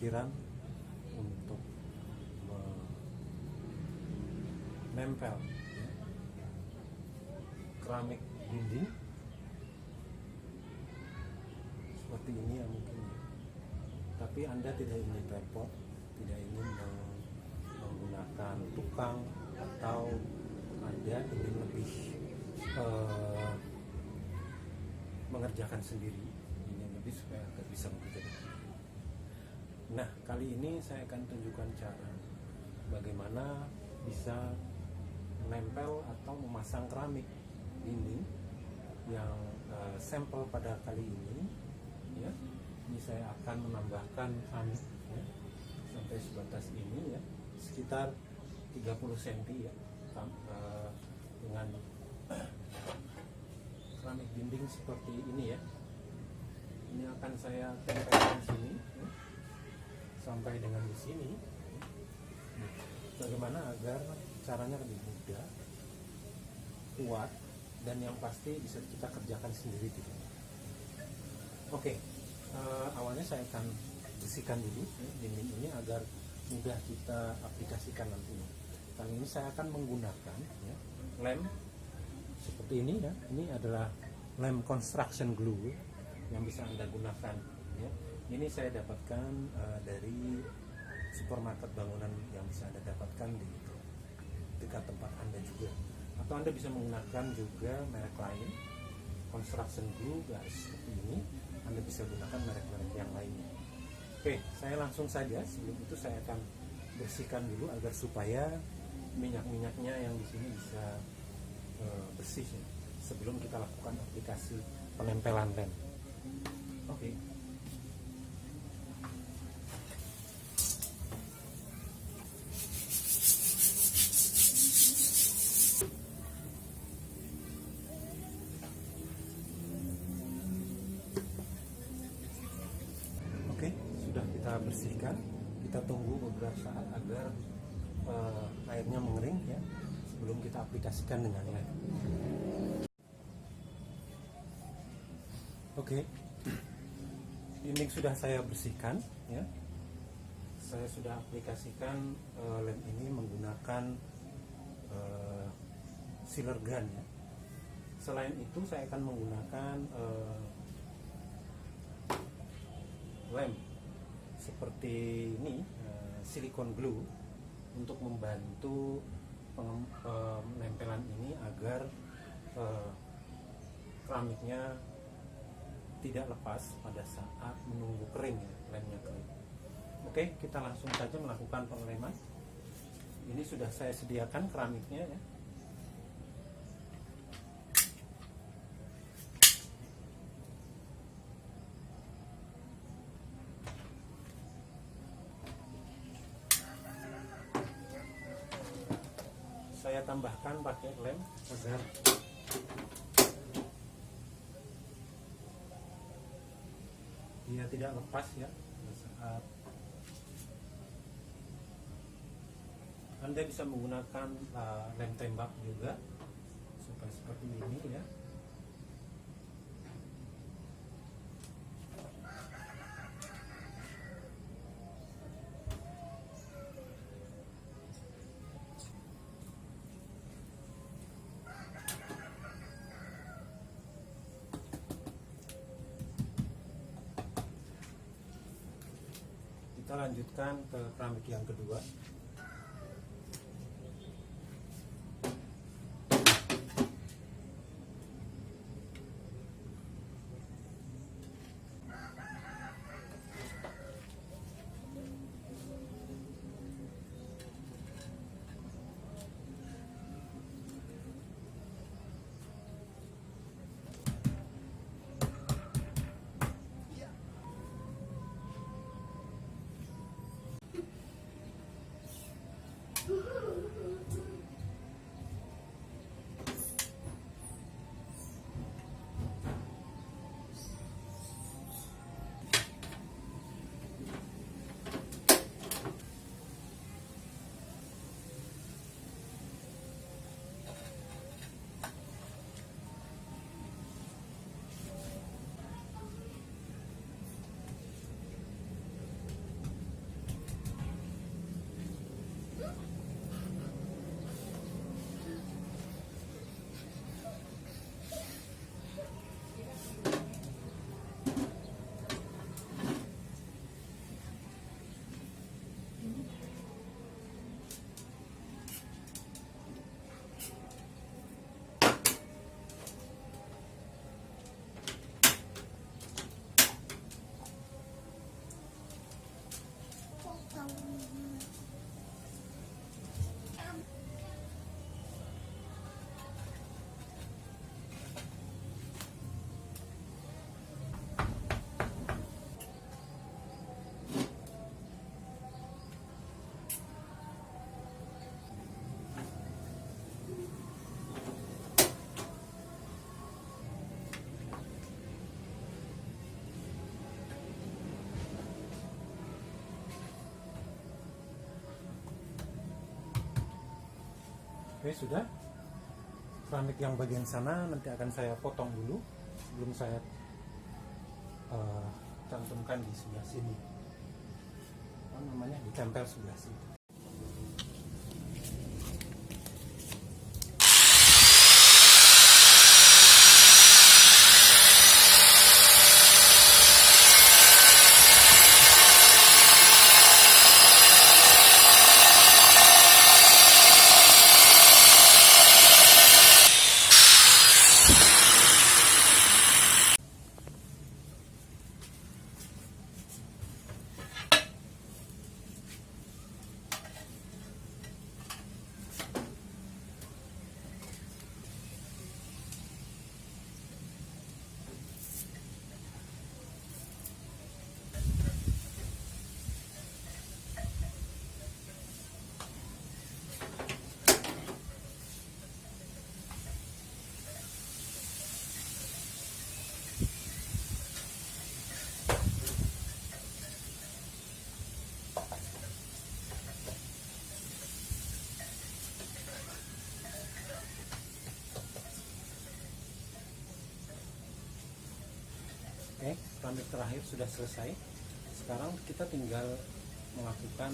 kepikiran untuk menempel ya, keramik dinding seperti ini ya mungkin ya. Tapi Anda tidak ingin repot, tidak ingin menggunakan tukang, atau Anda ingin lebih mengerjakan sendiri, ingin lebih supaya bisa bekerja. Nah, kali ini saya akan tunjukkan cara bagaimana bisa menempel atau memasang keramik dinding yang sampel pada kali ini ya. Ini saya akan menambahkan keramik ya, sampai sebatas ini ya, sekitar 30 cm ya, dengan keramik dinding seperti ini ya. Ini akan saya tempelkan sini ya, sampai dengan di sini. Bagaimana agar caranya lebih mudah, kuat, dan yang pasti bisa kita kerjakan sendiri gitu. Oke, awalnya saya akan bersihkan dulu ya, dinding ini agar mudah kita aplikasikan nantinya. Kali ini saya akan menggunakan ya, lem seperti ini ya. Ini adalah lem construction glue yang bisa Anda gunakan ya. Ini saya dapatkan dari supermarket bangunan yang bisa Anda dapatkan di dekat tempat Anda juga, atau Anda bisa menggunakan juga merek lain construction glue guys seperti ini. Anda bisa gunakan merek-merek yang lainnya. Oke, saya langsung saja. Sebelum itu saya akan bersihkan dulu agar supaya minyak-minyaknya yang di sini bisa bersih ya, sebelum kita lakukan aplikasi penempelan lem. Oke. Oke, sudah kita bersihkan. Kita tunggu beberapa saat agar airnya mengering ya, sebelum kita aplikasikan dengan lem. Oke, dinding sudah saya bersihkan ya. Saya sudah aplikasikan lem ini menggunakan sealer gun ya. Selain itu saya akan menggunakan lem seperti ini, silikon glue, untuk membantu penempelan ini agar keramiknya tidak lepas pada saat menunggu kering ya, lemnya kering. Oke, kita langsung saja melakukan pengeleman. Ini sudah saya sediakan keramiknya ya. Saya tambahkan pakai lem agar dia tidak lepas ya saat Anda bisa menggunakan lem tembak juga supaya seperti ini ya. Kita lanjutkan ke keramik yang kedua. Oke, sudah. Keramik yang bagian sana nanti akan saya potong dulu sebelum saya cantumkan di sebelah sini. Apa namanya? Ditempel sebelah sini. Oke, keramik terakhir sudah selesai. Sekarang kita tinggal melakukan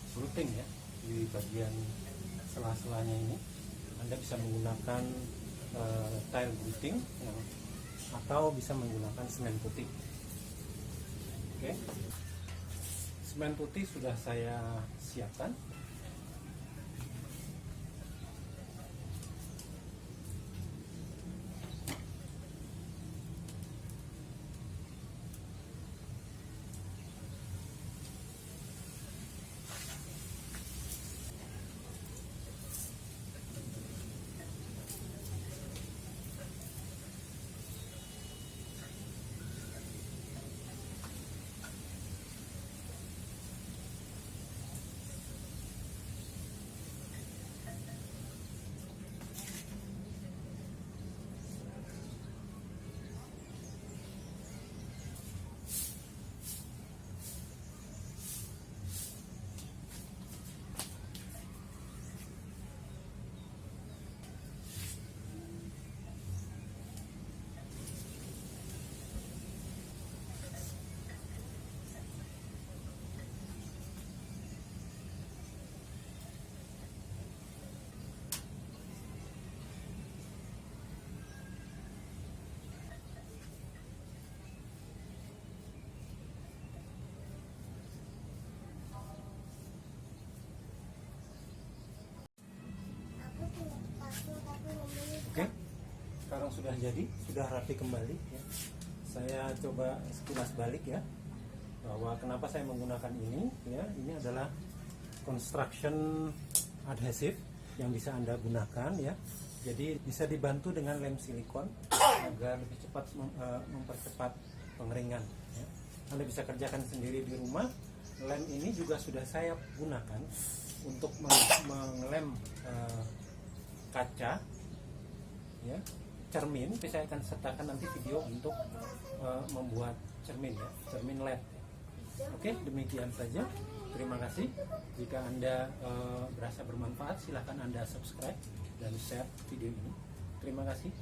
fluting ya di bagian sela-selanya ini. Anda bisa menggunakan tile gluting ya, atau bisa menggunakan semen putih. Oke, semen putih sudah saya siapkan. Oke, sekarang sudah jadi, sudah rapi kembali ya. Saya coba sekilas balik ya, bahwa kenapa saya menggunakan ini ya. Ini adalah construction adhesive yang bisa Anda gunakan ya. Jadi bisa dibantu dengan lem silikon agar lebih cepat mempercepat pengeringan ya. Anda bisa kerjakan sendiri di rumah. Lem ini juga sudah saya gunakan untuk mengelem kaca ya, cermin. Saya akan sertakan nanti video untuk membuat cermin ya, cermin LED. Oke, demikian saja. Terima kasih. Jika Anda berasa bermanfaat, silahkan Anda subscribe dan share video ini. Terima kasih.